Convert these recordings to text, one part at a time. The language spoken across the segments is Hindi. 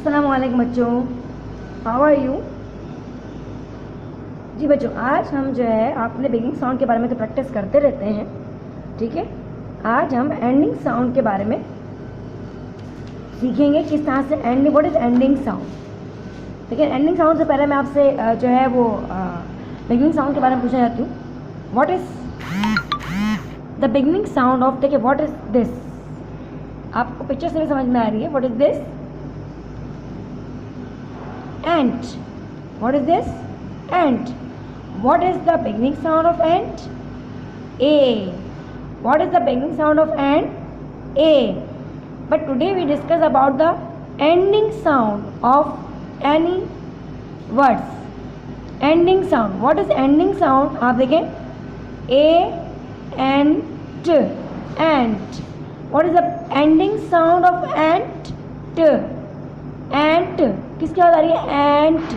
अस्सलामुअलैकुम बच्चों, हाउ आर यू। जी बच्चों, आज हम जो है आपने बिगिनिंग साउंड के बारे में तो प्रैक्टिस करते रहते हैं, ठीक है। आज हम एंडिंग साउंड के बारे में सीखेंगे, किस तरह से ending, what is ending sound. ठीक है, एंडिंग साउंड से पहले मैं आपसे जो है वो बिगिनिंग साउंड के बारे में पूछना चाहती हूँ। What is the beginning sound of, देखिए व्हाट इज दिस, आपको पिक्चर से भी समझ में आ रही है। What is this? Ant. What is this? Ant. What is the beginning sound of ant? A. What is the beginning sound of ant? A. But today we discuss about the ending sound of any words. Ending sound. What is ending sound? आप देखें, A and ant. What is the ending sound of ant? T. Ant. किसकी आवाज आ रही है? एंट.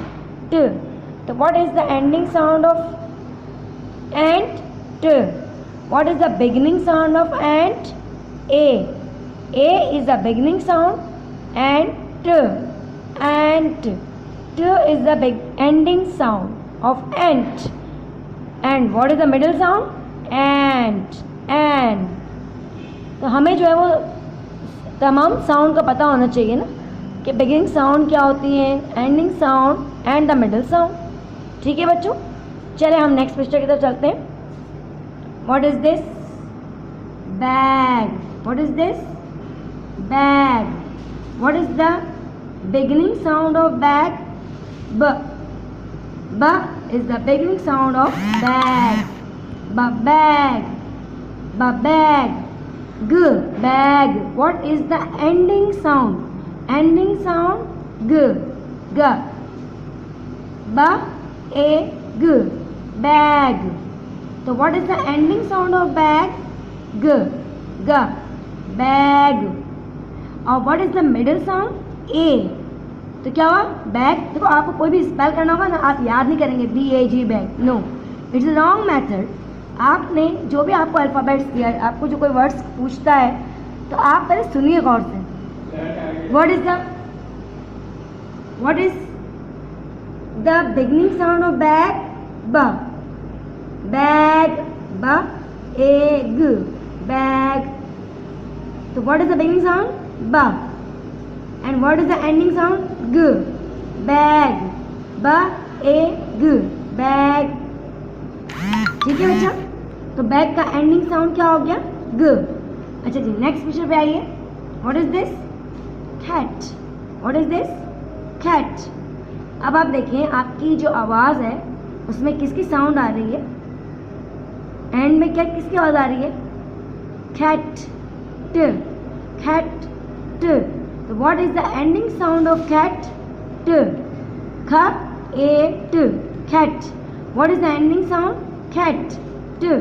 ट. तो what is the ending sound of ant? T. What is the beginning sound of ant? A. A is the beginning sound and t. Ant. T is the ending sound of ant. And what is the middle sound? Ant. And. तो हमें जो है वो तमाम साउंड का पता होना चाहिए ना, कि बिगिनिंग साउंड क्या होती है, ending sound and the middle sound. ठीक है बच्चों, चले हम नेक्स्ट पिक्चर की तरफ चलते हैं। What is this? Bag. What is this? Bag. What is the beginning sound of bag? ब. ब is the beginning sound of bag. ब. बैग. ब. बैग. ग. Bag. What is the ending sound? Ending sound g. G. B. A. G. Bag. So what is the ending sound of bag? G. G. Bag. और what is the middle sound? A. तो क्या हुआ? बैग. देखो आपको कोई भी स्पेल करना होगा ना, आप याद नहीं करेंगे BAG bag, no, it's a wrong method. आपने जो भी आपको अल्फ़ाबेट्स दिया है, आपको जो कोई वर्ड्स पूछता है तो आप पहले सुनिए गौर से। What is the beginning sound of bag? B. Bag. B. Egg. Bag. So what is the beginning sound? B. And what is the ending sound? G. Bag. B. Egg. Bag. ठीक है बच्चा, तो बैग का एंडिंग साउंड क्या हो गया? G. अच्छा जी, नेक्स्ट पिक्चर पे आइए। What is this? Cat. What is this? Cat. अब आप देखें, आपकी जो आवाज़ है उसमें किसकी साउंड आ रही है? एंड में क्या, किसकी आवाज़ आ रही है? Cat. T. Cat. T. तो what is the ending sound of cat? T. K. A. T. Cat. What is the ending sound? Cat. T.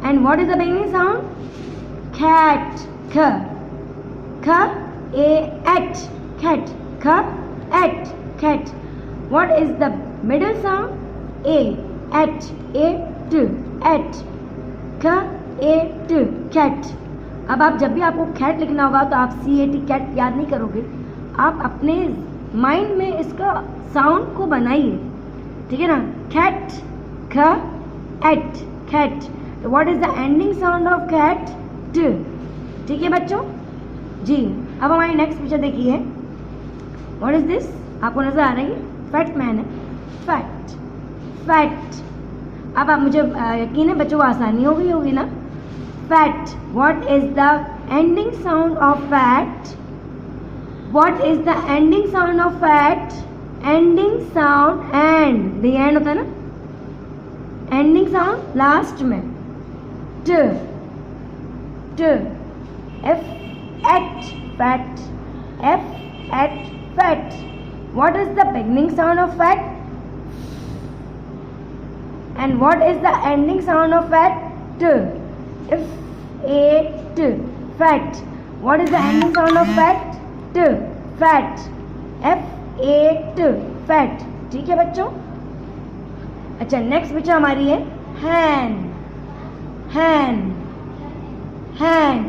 And what is the beginning sound? Cat. K. K. A. At. Cat. K. At. Cat. What is the middle sound? A. At. A. T. At. K. A. T. Cat. अब आप जब भी आपको cat लिखना होगा तो आप CAT cat याद नहीं करोगे, आप अपने माइंड में इसका साउंड को बनाइए, ठीक है ना। cat. K. At. Cat. तो what is the ending sound of cat? T. ठीक है बच्चों जी। अब हमारी नेक्स्ट पिक्चर देखिए। What is this? आपको नजर आ रही है? फैट मैन है। फैट. फैट. अब आप मुझे यकीन है बच्चों को आसानी हो गई होगी ना। Fat. What is the ending sound of fat? What is the ending sound of fat? Ending sound and, the end होता है ना, एंडिंग साउंड लास्ट में। ट. ट. F. At. Fat. F. At. Fat. What is the beginning sound of fat? And what is the ending sound of fat? T. F. A. T. Fat. What is the ending sound of fat? T. Fat. F. A. T. Fat. ठीक है बच्चों। अच्छा, नेक्स्ट पिक्चर हमारी है hand. Hand. Hand.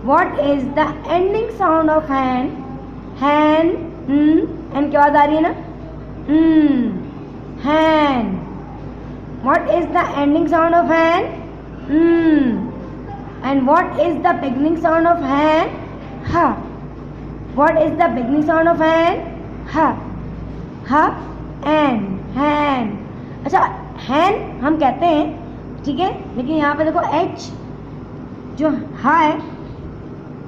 What is the ending sound of hand? Hand. N की आवाज आ रही है ना, hen. What is the ending sound of hen, and what is the beginning sound of hen, ha. What is the beginning sound of hen, ha, ha, N, हैन। अच्छा, हैन हम कहते हैं, ठीक है, लेकिन यहाँ पे देखो एच जो हा है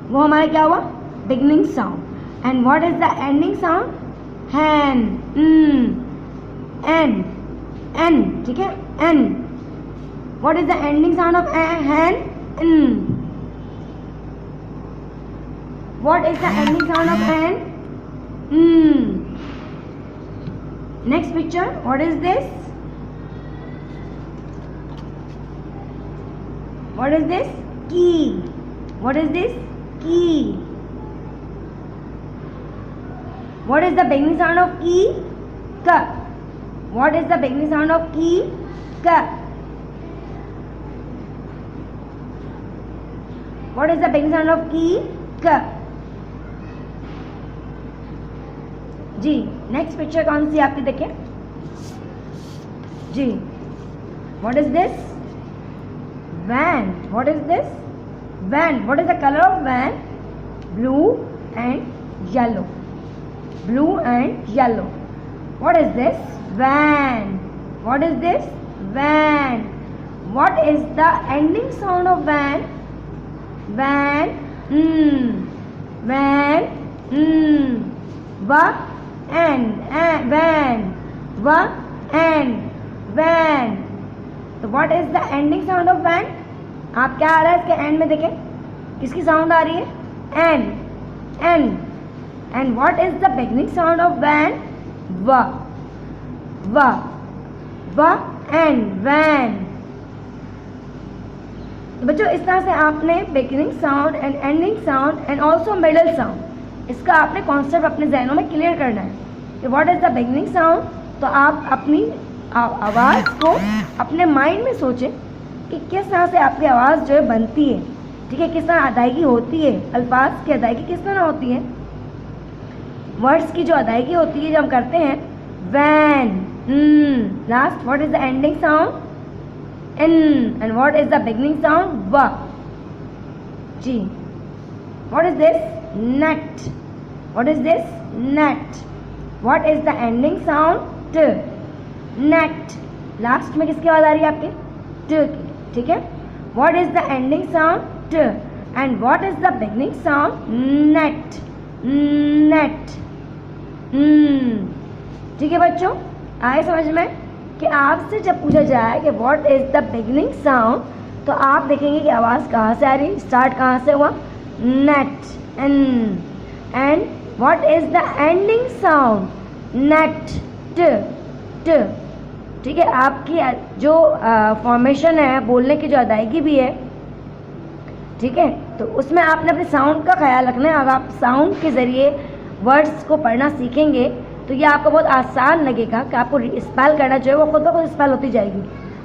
वो हमारा क्या हुआ, beginning sound. And what is the ending sound, hen, N, N, ठीक है, N. What is the ending sound of hen, what is the ending sound of hen, next picture, what is this, what is this, key, what is this, key, what is the beginning sound of key, ka, what is the beginning sound of key, ka, what is the beginning sound of key, ka। जी नेक्स्ट पिक्चर कौन सी आपकी देखिए जी, what is this, van, what is this, van, what is the color of van, blue and yellow, blue and yellow। what is this, van, what is this, van, what is the ending sound of van, van, van, va, and, van, va, and, van। तो what is the ending sound of van, आप क्या आ रहा है इसके एंड में देखें, किसकी साउंड आ रही है, N, N. And what is the beginning sound of van, व, व, व, एंड, वैन। तो बच्चों इस तरह से आपने beginning sound and ending sound and also middle sound, इसका आपने कॉन्सेप्ट अपने जहनों में क्लियर करना है कि what is the beginning sound. तो आप अपनी आवाज़ को अपने माइंड में सोचें कि किस तरह से आपकी आवाज़ जो है बनती है, ठीक है, किस तरह अदायगी होती है, अल्फाज की अदायगी किस तरह होती है, वर्ड्स की जो अदायगी होती है जो हम करते हैं, van, last what is the ending sound, n, and what is the beginning sound, v, जी। What is this, net, what is this, net, what is the ending sound, t, net. Last में किसकी आवाज आ रही है आपके, ट की, ठीक है। What is the ending sound, t, and what is the beginning sound, net, net, ठीक है बच्चों, आए समझ में कि आपसे जब पूछा जाए कि what is the beginning sound, तो आप देखेंगे कि आवाज़ कहाँ से आ रही, स्टार्ट कहाँ से हुआ, net, and what is the ending sound, net, ट, ट, ठीक है। आपकी जो फॉर्मेशन है, बोलने की जो अदायगी भी है, ठीक है, तो उसमें आपने अपने साउंड का ख्याल रखना है। अगर आप साउंड के ज़रिए वर्ड्स को पढ़ना सीखेंगे तो ये आपको बहुत आसान लगेगा कि आपको स्पेल करना जो है वो खुद ब खुद स्पेल होती जाएगी,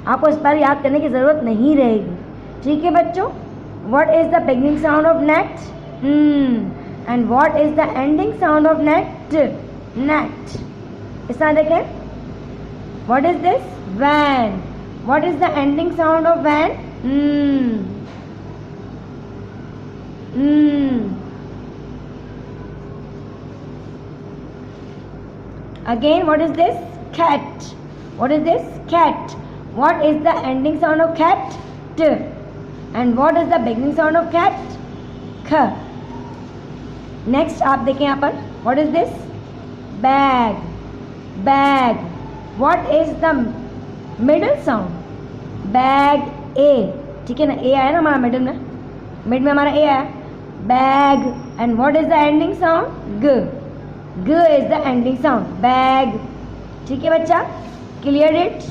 आपको स्पेल याद करने की ज़रूरत नहीं रहेगी, ठीक है बच्चों। What is the beginning sound of net, and what is the ending sound of net, net. इस तरह देखें, what is this, van, what is the ending sound of van, again what is this, cat, what is this, cat, what is the ending sound of cat, t, and what is the beginning sound of cat, ख। next आप देखें यहाँ पर, what is this, bag, bag, what is the middle sound, bag, a, ठीक है ना, a आया ना हमारा मिडिल में, मिड में हमारा a आया, bag, and what is the ending sound, g, g is the ending sound, bag, ठीक है बच्चा, cleared it,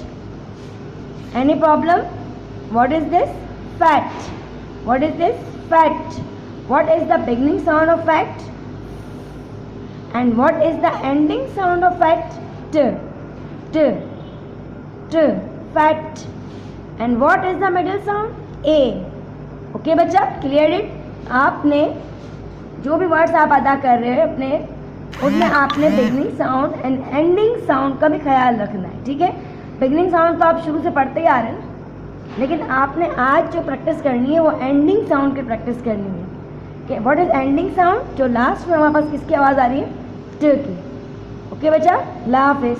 any problem, what is this, fat, what is this, fat, what is the beginning sound of fat, and what is the ending sound of fat, t, t, t, fat, and what is the middle sound, a, okay बच्चा, cleared it। आपने जो भी वर्ड्स आप अदा कर रहे हैं अपने उसमें आपने beginning sound and ending sound का भी ख्याल रखना है, ठीक है। बिगनिंग साउंड तो आप शुरू से पढ़ते ही आ रहे हैं, लेकिन आपने आज जो प्रैक्टिस करनी है वो एंडिंग साउंड की प्रैक्टिस करनी है कि व्हाट इज एंडिंग साउंड, जो लास्ट में हमारे पास किसकी आवाज़ आ रही है, ट की। ओके बच्चा, अल्लाह हाफिज़।